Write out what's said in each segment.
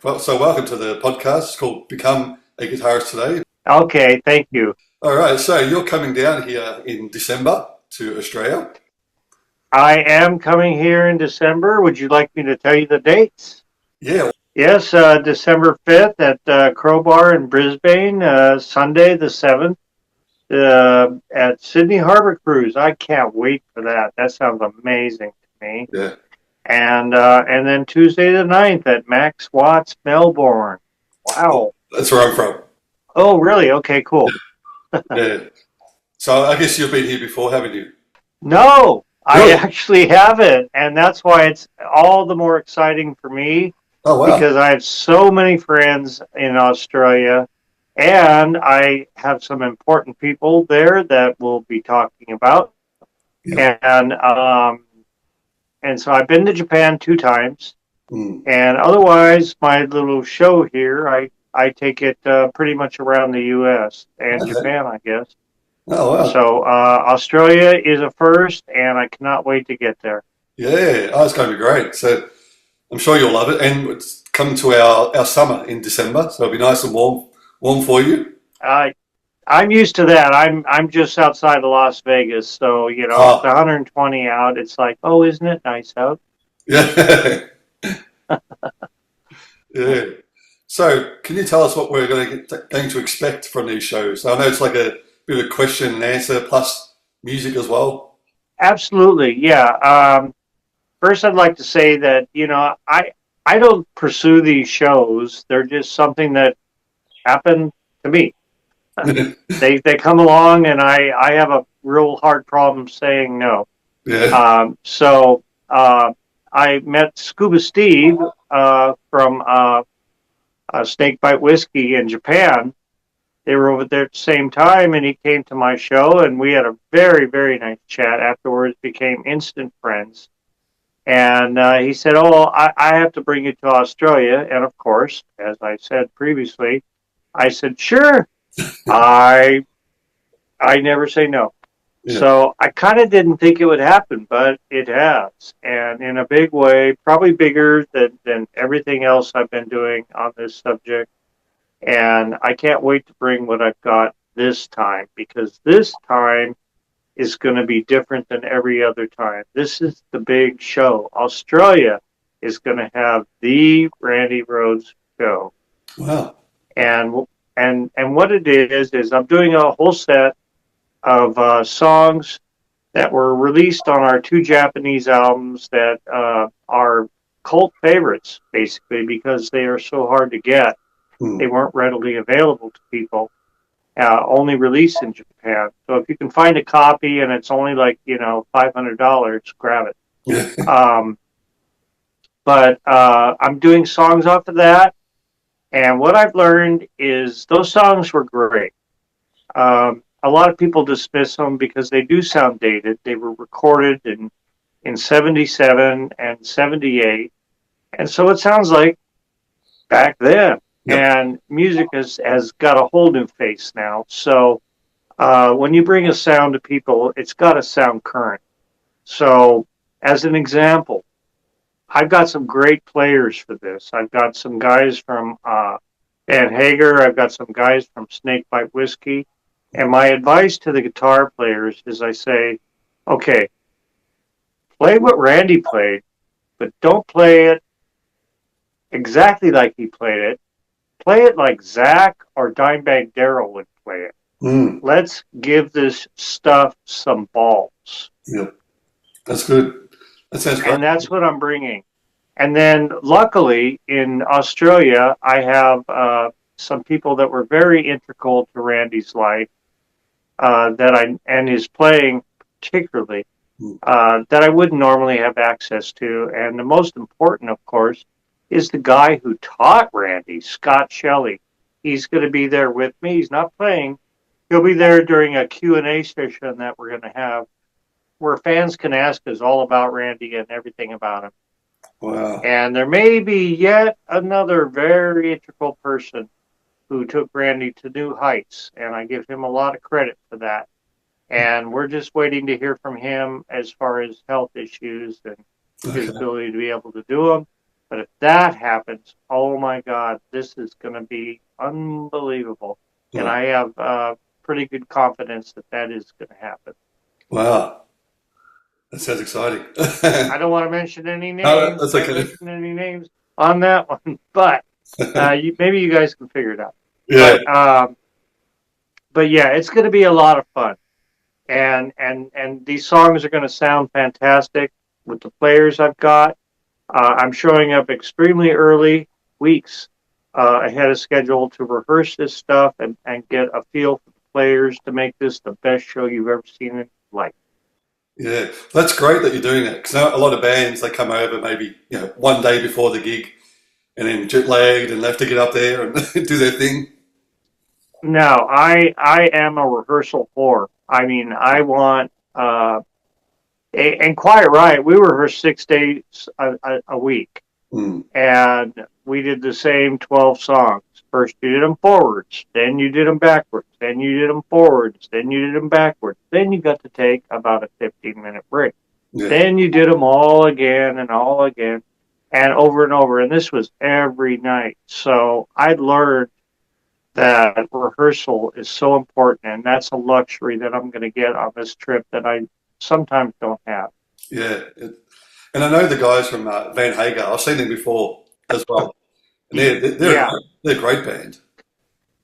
Well, so welcome to the podcast. It's called Become a Guitarist Today. Okay, thank you. All right, so you're coming down here in December to Australia. I am coming here in December. Would you like me to tell you the dates? Yeah, Yes, December 5th at Crowbar in Brisbane, Sunday the 7th at Sydney Harbor Cruise. I can't wait for that. That sounds amazing to me. yeah, And then Tuesday the 9th at Max Watts, Melbourne. Wow. that's where I'm from. Oh, really? Okay, cool. Yeah. So I guess you've been here before, haven't you? No, I Really? actually haven't, and that's why it's all the more exciting for me Oh, wow. because I have so many friends in Australia, and I have some important people there that we'll be talking about. Yeah. And and so I've been to Japan 2 times, Mm. and otherwise, my little show here, I take it pretty much around the U.S. and Okay. Japan, I guess. Oh, wow. So Australia is a first, and I cannot wait to get there. Yeah. Oh, it's going to be great. So I'm sure you'll love it. And it's come to our summer in December, so it'll be nice and warm for you. I I'm used to that. I'm just outside of Las Vegas, so if it's Ah, 120 out, it's like, oh, isn't it nice out? yeah. Yeah. So, can you tell us what we're going to expect from these shows? I know it's like a bit of a question and answer plus music as well. Absolutely, yeah. First, I'd like to say that I don't pursue these shows. They're just something that happened to me. They come along, and I have a real hard problem saying no. Yeah. So I met Scuba Steve from Snakebite Whiskey in Japan. They were over there at the same time, and he came to my show, and we had a very, very nice chat. Afterwards, became instant friends. And he said, "Oh, I have to bring you to Australia." And of course, as I said previously, I said, "Sure." I I never say no. Yeah. So I kind of didn't think it would happen, but it has, and in a big way, probably bigger than everything else I've been doing on this subject. And I can't wait to bring what I've got this time because this time is going to be different than every other time. This is the big show. Australia is going to have the Randy Rhoads show, Wow. and and what it is I'm doing a whole set of songs that were released on our two Japanese albums that are cult favorites, basically, because they are so hard to get. Hmm. They weren't readily available to people, only released in Japan. So if you can find a copy and it's only like, $500, grab it. Yeah. Um, but I'm doing songs off of that. And what I've learned is those songs were great. A lot of people dismiss them because they do sound dated. They were recorded in 77 and 78. And so it sounds like back then. Yep. And music has got a whole new face now. So when you bring a sound to people, it's got to sound current. So, as an example, I've got some great players for this. I've got some guys from Van Hager. I've got some guys from Snakebite Whiskey. And my advice to the guitar players is I say, okay, play what Randy played, but don't play it exactly like he played it. Play it like Zach or Dimebag Darrell would play it. Hmm. Let's give this stuff some balls. Yep. That's good. That sounds great. And that's what I'm bringing. And then luckily in Australia, I have some people that were very integral to Randy's life and his playing particularly Hmm. that I wouldn't normally have access to. And the most important, of course, is the guy who taught Randy, Scott Shelley. He's going to be there with me. He's not playing. He'll be there during a Q&A session that we're going to have where fans can ask us all about Randy and everything about him. Wow. And there may be yet another very integral person who took Randy to new heights, and I give him a lot of credit for that. And we're just waiting to hear from him as far as health issues and his Okay. ability to be able to do them. But if that happens, oh my God, this is going to be unbelievable. And Yeah. I have pretty good confidence that that is going to happen. Wow. That sounds exciting. I don't want to mention any No, names, that's can't okay. mention any names on that one, but maybe you guys can figure it out. Yeah. But yeah, it's going to be a lot of fun, and these songs are going to sound fantastic with the players I've got. I'm showing up extremely early, weeks ahead of schedule to rehearse this stuff and get a feel for the players to make this the best show you've ever seen in your life. Yeah. That's great that you're doing it because a lot of bands they come over maybe one day before the gig and then jet lagged and they have to get up there and do their thing. No, I am a rehearsal whore. I mean, I want and Quiet Riot. We rehearse 6 days a week, Mm. and we did the same 12 songs. First, you did them forwards, then you did them backwards, then you did them forwards, then you did them backwards. Then you got to take about a 15-minute break. Yeah. Then you did them all again and all again, and over and over. And this was every night. So I learned that rehearsal is so important, and that's a luxury that I'm going to get on this trip that I sometimes don't have. Yeah. And I know the guys from Van Hagar. I've seen them before as well. And Yeah. they're a great band.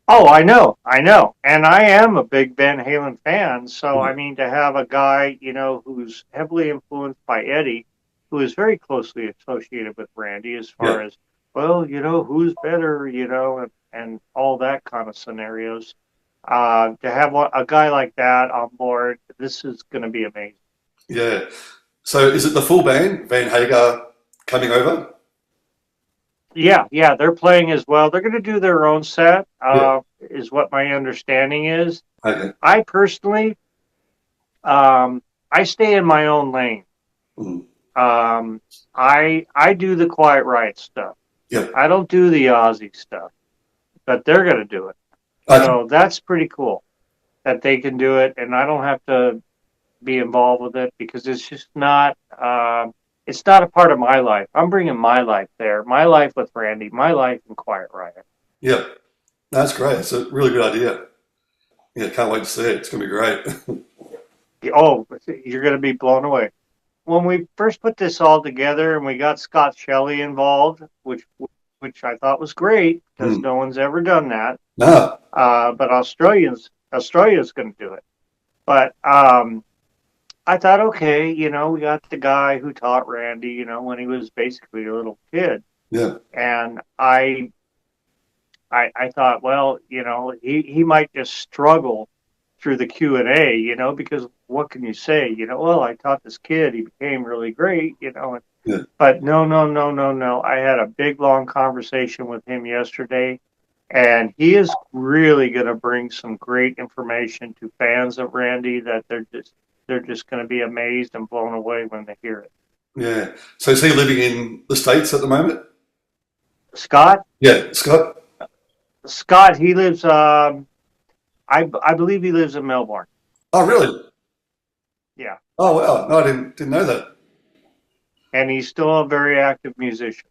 Oh, I know, and I am a big Van Halen fan. So I mean, to have a guy, who's heavily influenced by Eddie, who is very closely associated with Randy, as Yeah. far as well, who's better, and all that kind of scenarios. To have a guy like that on board, this is going to be amazing. Yeah. So is it the full band, Van Hagar, coming over? Yeah, they're playing as well. They're going to do their own set, Yeah. is what my understanding is. Okay. I personally, I stay in my own lane. Mm. I do the Quiet Riot stuff. Yep. I don't do the Ozzy stuff, but they're going to do it. Okay. So that's pretty cool that they can do it, and I don't have to be involved with it because it's just not. It's not a part of my life. I'm bringing my life there, my life with Randy, my life in Quiet Riot. Yep. That's great. It's a really good idea. Yeah, can't wait to see it. It's going to be great. Oh, you're going to be blown away. When we first put this all together and we got Scott Shelley involved, which I thought was great because Mm. no one's ever done that. No. But Australia's going to do it. But I thought, okay, we got the guy who taught Randy, when he was basically a little kid, Yeah. and I thought, well, he might just struggle through the Q&A, because what can you say? Well, I taught this kid, he became really great, Yeah. but no, no, no, no, no. I had a big, long conversation with him yesterday, and he is really going to bring some great information to fans of Randy that they're just going to be amazed and blown away when they hear it. Yeah. So is he living in the States at the moment? Scott, Yeah. Scott? Scott, he lives. I believe he lives in Melbourne. Oh, really? Yeah, Oh, wow. No, I didn't know that. and he's still a very active musician.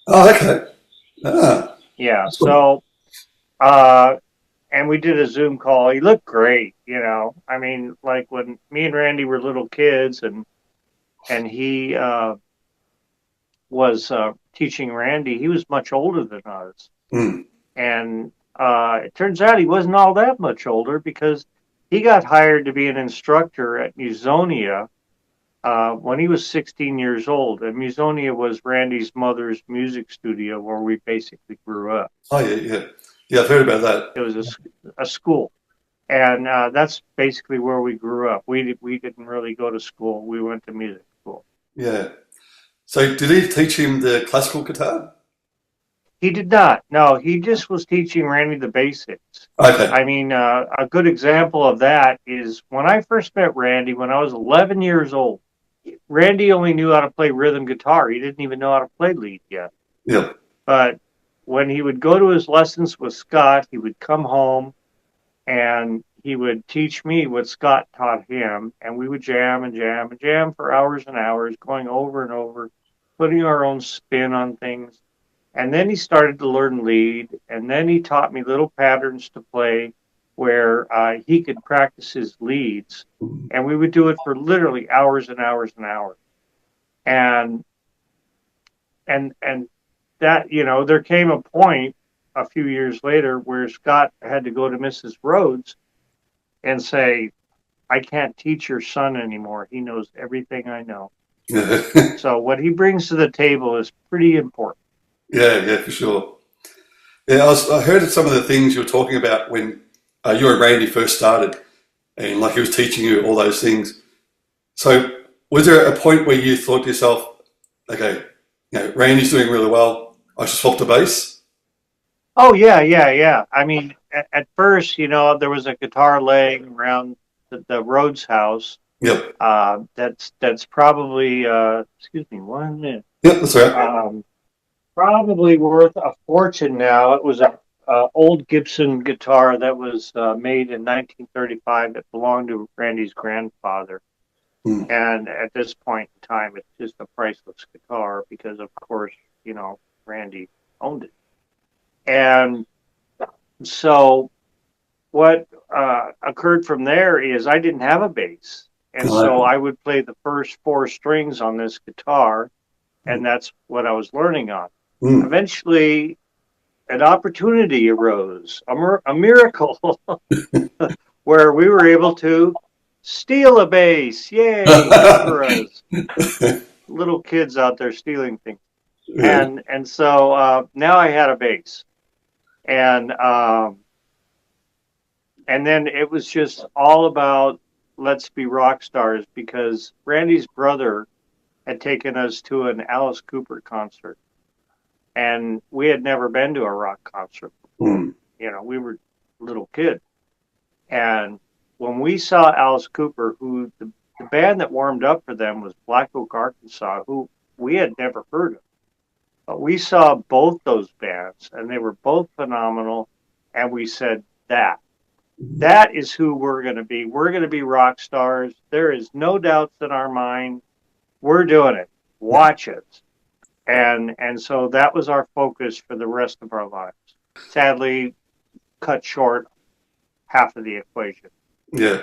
Oh, okay. Ah, Yeah, that's cool. so uh, and we did a Zoom call. He looked great. I mean, like when me and Randy were little kids, and he was teaching Randy. He was much older than us, Mm. and it turns out he wasn't all that much older because he got hired to be an instructor at Musonia when he was 16 years old. And Musonia was Randy's mother's music studio where we basically grew up. Oh, yeah, yeah. Yeah, I've heard about that. It was a school. And that's basically where we grew up. We didn't really go to school. We went to music school. Yeah. So did he teach him the classical guitar? He did not. No, he just was teaching Randy the basics. Okay. I mean, a good example of that is when I first met Randy when I was 11 years old. Randy only knew how to play rhythm guitar. He didn't even know how to play lead yet. Yeah. But when he would go to his lessons with Scott, he would come home and he would teach me what Scott taught him, and we would jam and jam and jam for hours and hours, going over and over. putting our own spin on things. And then he started to learn lead, and then he taught me little patterns to play where he could practice his leads, and we would do it for literally hours and hours and hours. And and that, there came a point a few years later where Scott had to go to Mrs. Rhoads and say, I can't teach your son anymore. He knows everything I know. Yeah, So what he brings to the table is pretty important. yeah, for sure. Yeah, I heard some of the things you were talking about when you and Randy first started, and like he was teaching you all those things. So, was there a point where you thought to yourself, okay, Randy's doing really well, I should swap to bass? Oh yeah, yeah, yeah. I mean, at first, there was a guitar laying around the Rhodes house. Yep, That's probably excuse me 1 minute. yep, that's right. Um, Probably worth a fortune now. It was a old Gibson guitar that was made in 1935 that belonged to Randy's grandfather. Mm. And at this point in time, it's just a priceless guitar because, of course, Randy owned it. And so what occurred from there is I didn't have a bass. And so Uh, I would play the first four strings on this guitar, and that's what I was learning on. mm. Eventually, an opportunity arose, a miracle, where we were able to steal a bass. Yay, good for us. Little kids out there stealing things. Yeah, And so now I had a bass. And and then it was just all about let's be rock stars because Randy's brother had taken us to an Alice Cooper concert, and we had never been to a rock concert before. mm. We were little kids, and when we saw Alice Cooper, who the band that warmed up for them was Black Oak, Arkansas, who we had never heard of. But we saw both those bands, and they were both phenomenal, and we said that is who we're going to be. We're going to be rock stars. There is no doubts in our mind. We're doing it. Watch us. And so that was our focus for the rest of our lives. Sadly, cut short half of the equation. Yeah.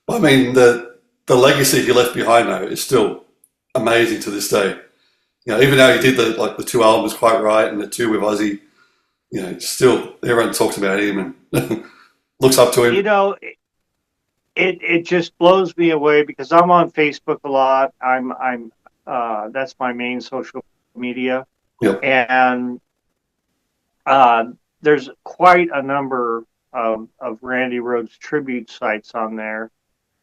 I mean, the legacy he left behind though is still amazing to this day. Even though he did the two albums quite right and the two with Ozzy, still everyone talks about him and looks up to him. It just blows me away because I'm on Facebook a lot. I'm that's my main social media, Yep. and there's quite a number of Randy Rhoads tribute sites on there,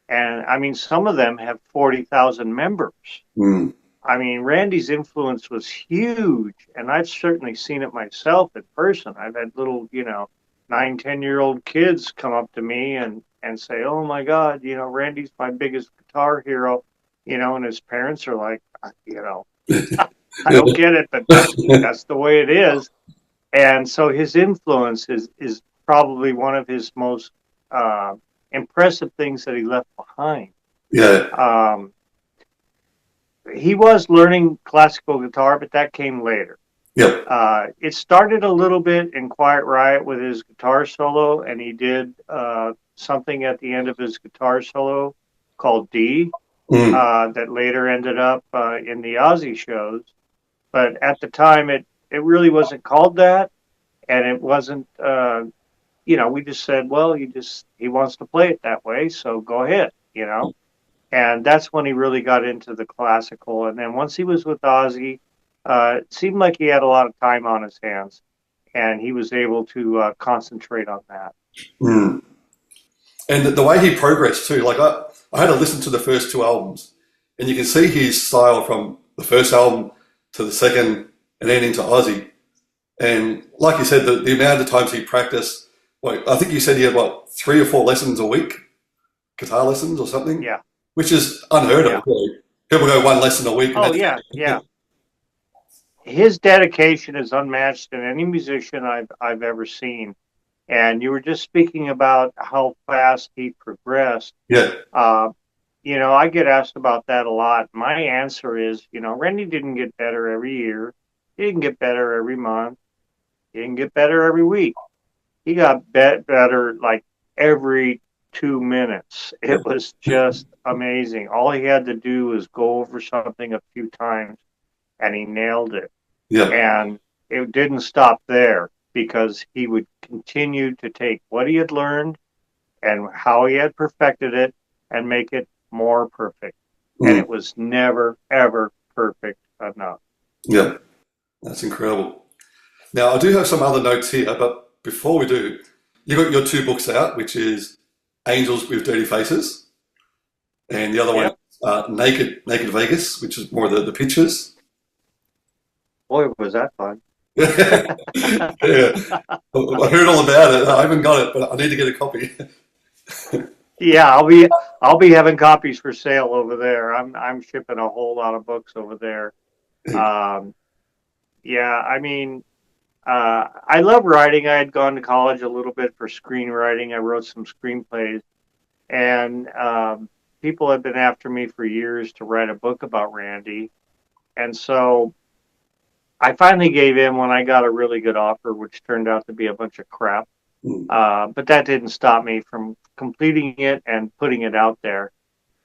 and I mean some of them have 40,000 members. Mm. I mean, Randy's influence was huge, and I've certainly seen it myself in person. I've had little, 9, 10-year-old kids come up to me and say, "Oh my God, Randy's my biggest guitar hero," and his parents are like, I don't get it, but that's the way it is. And so his influence is probably one of his most impressive things that he left behind. Yeah. Um, he was learning classical guitar, but that came later. Yep. It started a little bit in Quiet Riot with his guitar solo, and he did something at the end of his guitar solo called D, Mm. that later ended up in the Ozzy shows. But at the time, it really wasn't called that, and it wasn't. We just said, well, he wants to play it that way, so go ahead. And that's when he really got into the classical. And then once he was with Ozzy, it seemed like he had a lot of time on his hands, and he was able to concentrate on that. Mm. And the way he progressed too, like I had to listen to the first two albums, and you can see his style from the first album to the second, and then into Ozzy. And like you said, the amount of times he practiced, I think you said he had 3 or 4 lessons a week, guitar lessons or something, Yeah, which is unheard yeah. of. Really. People go 1 lesson a week, and Oh, that's yeah, yeah. His dedication is unmatched in any musician I've ever seen. And you were just speaking about how fast he progressed. yeah, Uh, I get asked about that a lot. My answer is, Randy didn't get better every year. He didn't get better every month. He didn't get better every week. He got better like every 2 minutes. Yeah, It was just amazing. All he had to do was go over something a few times and he nailed it. yeah, And it didn't stop there because he would continue to take what he had learned and how he had perfected it and make it more perfect. And mm, it was never, ever perfect enough. yeah. That's incredible. Now, I do have some other notes here, but before we do, you got your two books out, which is Angels with Dirty Faces, and the other one, Yep. Naked Vegas, which is more the pictures. Boy, was that fun. Yeah, I heard all about it. I haven't got it, but I need to get a copy. Yeah, I'll be having copies for sale over there. I'm shipping a whole lot of books over there. Um, yeah, I mean, I love writing. I had gone to college a little bit for screenwriting. I wrote some screenplays, and people have been after me for years to write a book about Randy. And so I finally gave in when I got a really good offer, which turned out to be a bunch of crap. But that didn't stop me from completing it and putting it out there.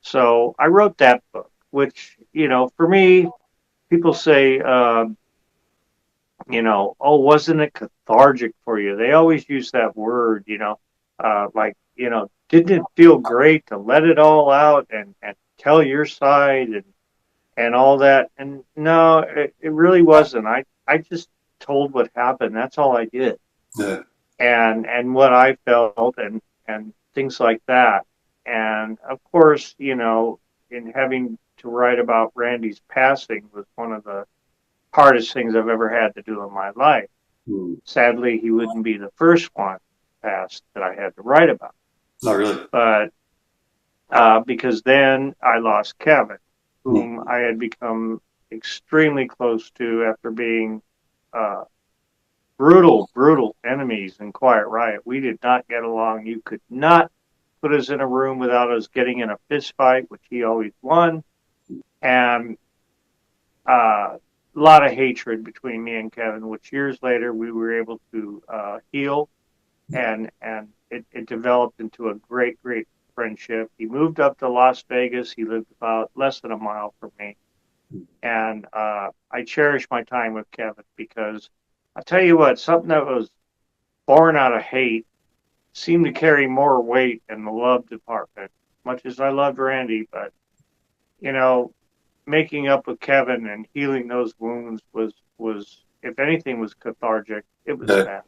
So I wrote that book, which, for me, people say, oh, wasn't it cathartic for you? They always use that word, like, didn't it feel great to let it all out and tell your side and all that? And no, it really wasn't. I just told what happened. That's all I did. Yeah, And what I felt and things like that. And of course, in having to write about Randy's passing was one of the hardest things I've ever had to do in my life. mm. Sadly, he wouldn't be the first one passed that I had to write about. Not really. But because then I lost Kevin, whom Mm. I had become extremely close to after being uh, brutal, brutal enemies in Quiet Riot. We did not get along. You could not put us in a room without us getting in a fist fight, which he always won. And a lot of hatred between me and Kevin, which years later we were able to heal, and it developed into a great, great friendship. He moved up to Las Vegas. He lived about less than a mile from me, and I cherish my time with Kevin because I'll tell you what, something that was born out of hate seemed to carry more weight in the love department. Much as I loved Randy, but you know, making up with Kevin and healing those wounds was if anything was cathartic, it was Yeah. that.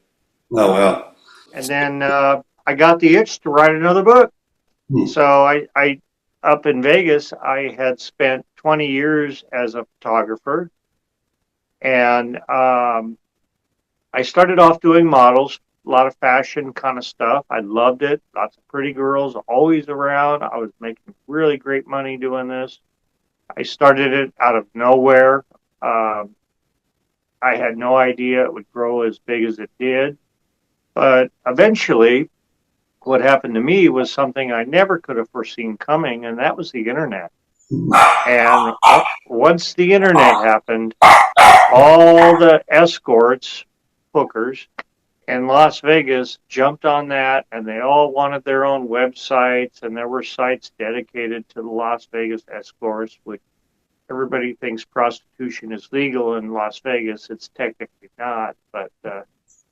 Oh, wow. And then I got the itch to write another book. Mm. So I up in Vegas, I had spent 20 years as a photographer, and I started off doing models, a lot of fashion kind of stuff. I loved it. Lots of pretty girls always around. I was making really great money doing this. I started it out of nowhere. Um, I had no idea it would grow as big as it did. But eventually, what happened to me was something I never could have foreseen coming, and that was the internet. And once the internet happened, all the escorts, hookers, in Las Vegas jumped on that, and they all wanted their own websites, and there were sites dedicated to the Las Vegas escorts, which everybody thinks prostitution is legal in Las Vegas. It's technically not, but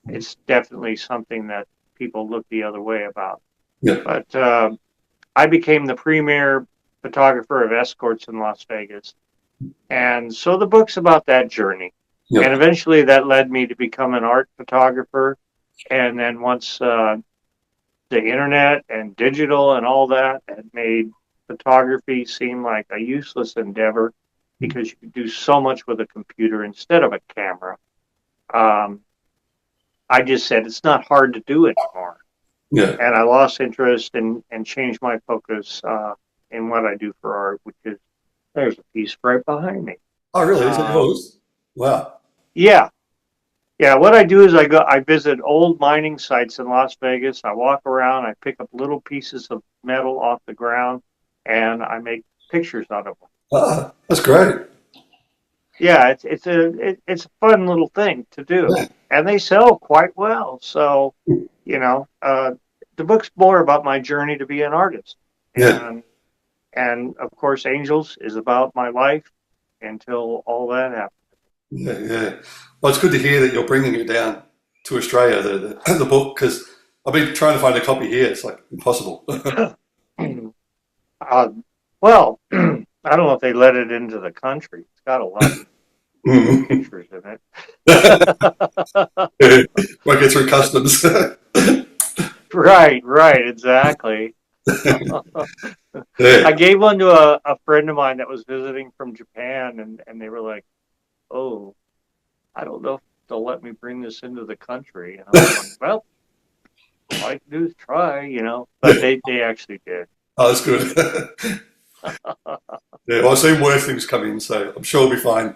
it's definitely something that people look the other way about. Yeah. But I became the premier photographer of escorts in Las Vegas. And so the book's about that journey. And Yeah. eventually that led me to become an art photographer. And then once the internet and digital and all that had made photography seem like a useless endeavor because you could do so much with a computer instead of a camera. Um, I just said it's not hard to do anymore, Yeah. and I lost interest and changed my focus in what I do for art, which is there's a piece right behind me. Oh, really? Is it Um, yours? Wow. yeah, yeah. What I do is I visit old mining sites in Las Vegas. I walk around. I pick up little pieces of metal off the ground, and I make pictures out of them. Ah, that's great. Yeah, it's a fun little thing to do, Yeah, and they sell quite well. So, you know, the book's more about my journey to be an artist, yeah, and of course, Angels is about my life until all that happened. yeah, yeah. Well, it's good to hear that you're bringing it down to Australia, the book, because I've been trying to find a copy here. It's like impossible. uh, well, I don't know if they let it into the country. It's got a lot of pictures in it. Won't get through customs. Right, right, exactly. Yeah. I gave one to a friend of mine that was visiting from Japan, and they were like, "Oh, I don't know if they'll let me bring this into the country." And I'm going, "Well, all I can do is try, you know." But they actually did. Oh, that's good. Yeah, well, I've seen worse things come in, so I'm sure it'll be fine.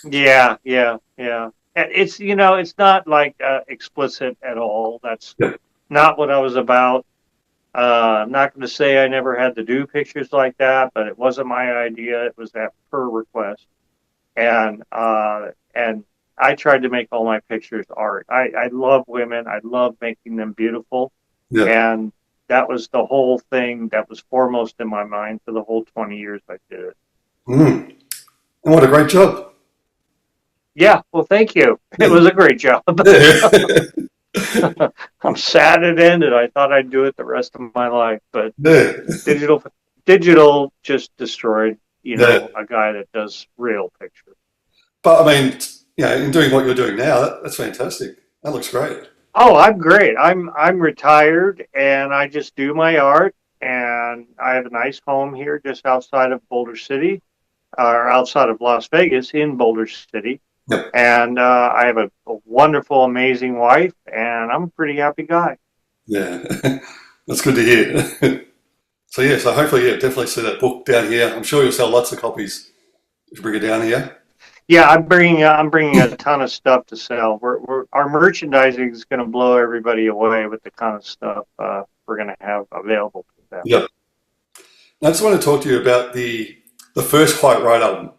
Yeah, yeah, yeah. And it's it's not like explicit at all. That's Yeah. not what I was about. I'm not going to say I never had to do pictures like that, but it wasn't my idea. It was at her request, and I tried to make all my pictures art. I love women. I love making them beautiful, Yeah. and that was the whole thing that was foremost in my mind for the whole 20 years I did it. Mm. And what a great job. Yeah, well, thank you. It Yeah. was a great job. Yeah. I'm sad it ended. I thought I'd do it the rest of my life, but Yeah. digital digital just destroyed, Yeah. a guy that does real pictures. But I mean, in doing what you're doing now, that's fantastic. That looks great. Oh, I'm great. I'm retired and I just do my art and I have a nice home here just outside of Boulder City or outside of Las Vegas in Boulder City. Yep. And I have a wonderful, amazing wife and I'm a pretty happy guy. Yeah. That's good to hear. So yeah, so hopefully, yeah, definitely see that book down here. I'm sure you'll sell lots of copies if you bring it down here. Yeah, I'm bringing a ton of stuff to sell. Our merchandising is going to blow everybody away with the kind of stuff we're going to have available to them. Yep. I just want to talk to you about the first Quite Right album.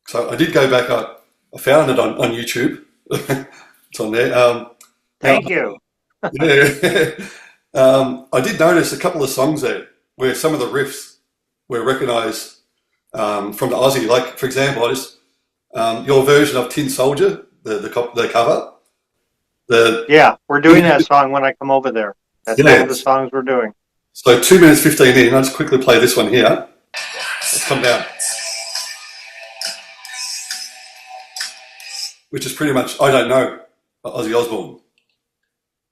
So I did go back. I found it on YouTube. It's on there. Now, Thank you. yeah, I did notice a couple of songs there where some of the riffs were recognised from the Aussie. Like for example, I just your version of Tin Soldier, the cover. The Yeah, we're doing that song when I come over there. That's one yeah. of the songs we're doing. So 2 minutes 15 in. I'll just quickly play this one here. Let's come down, which is pretty much I don't know Ozzy Osbourne.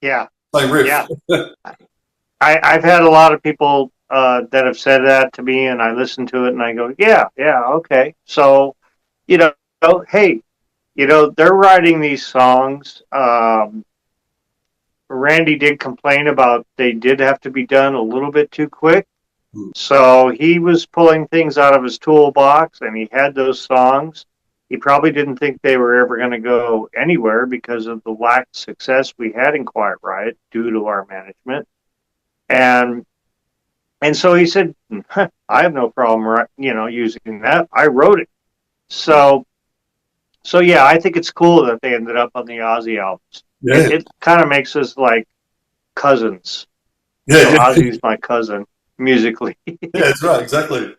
Yeah, Same riff. yeah. I've had a lot of people that have said that to me, and I listen to it and I go, yeah, yeah, okay. So, you know, hey, they're writing these songs. Randy did complain about they did have to be done a little bit too quick. Hmm. So he was pulling things out of his toolbox and he had those songs. He probably didn't think they were ever going to go anywhere because of the lack of success we had in Quiet Riot due to our management. And and so he said, I have no problem, using that. I wrote it. So yeah, I think it's cool that they ended up on the Ozzy albums. Yeah, It kind of makes us like cousins. yeah, yeah. Ozzy's my cousin musically. Yeah, that's right, exactly.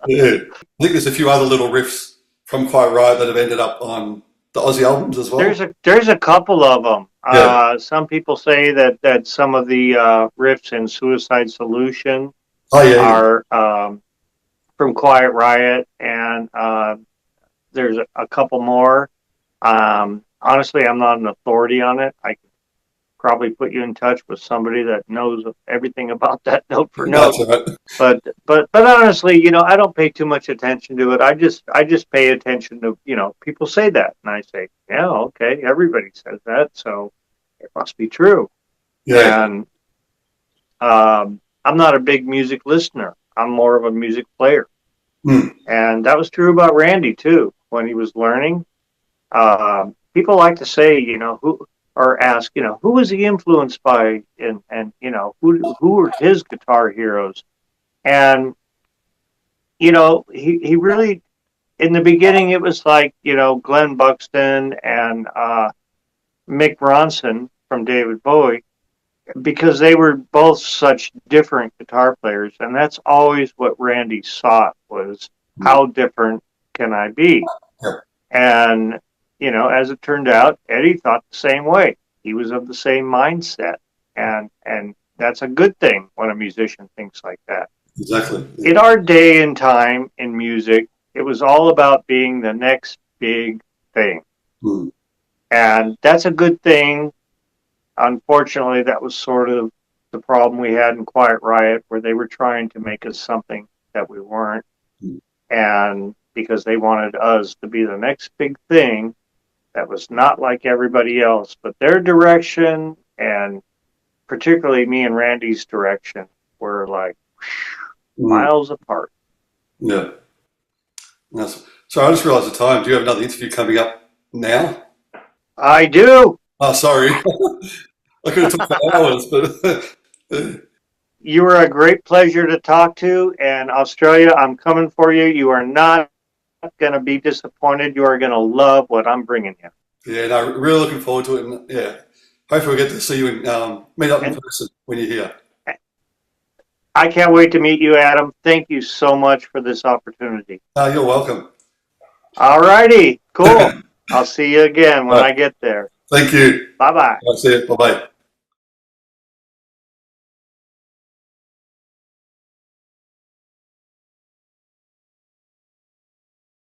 Yeah, I think there's a few other little riffs from Quite Right that have ended up on the Aussie albums as well. There's a couple of them. Yeah. Some people say that some of the riffs in Suicide Solution Oh yeah, yeah. are from Quiet Riot, and there's a couple more. Honestly, I'm not an authority on it. I could probably put you in touch with somebody that knows everything about that note for That's note. all right. But honestly, I don't pay too much attention to it. I just pay attention to people say that, and I say, yeah, okay, everybody says that, so it must be true. Yeah. And I'm not a big music listener. I'm more of a music player, Mm. and that was true about Randy too when he was learning. People like to say, who or ask, who was he influenced by, and who were his guitar heroes. And, he really, in the beginning, it was like, Glenn Buxton and Mick Ronson from David Bowie, because they were both such different guitar players. And that's always what Randy sought was, how different can I be? Yeah. And, as it turned out, Eddie thought the same way. He was of the same mindset. And that's a good thing when a musician thinks like that. Exactly. In our day and time in music, it was all about being the next big thing. Mm. And that's a good thing. Unfortunately, that was sort of the problem we had in Quiet Riot, where they were trying to make us something that we weren't. Mm. And because they wanted us to be the next big thing that was not like everybody else, but their direction, and particularly me and Randy's direction, were like miles apart. Yeah. That's, so I just realised the time. Do you have another interview coming up now? I do. Oh, sorry. I could have talked for hours, but You were a great pleasure to talk to, and Australia, I'm coming for you. You are not going to be disappointed. You are going to love what I'm bringing you. yeah, no, really looking forward to it. And yeah, hopefully we'll get to see you and meet up in And person when you're here. I can't wait to meet you, Adam. Thank you so much for this opportunity. You're welcome. All righty, cool. I'll see you again when I get there. Thank you. Bye bye. That's it. Bye bye.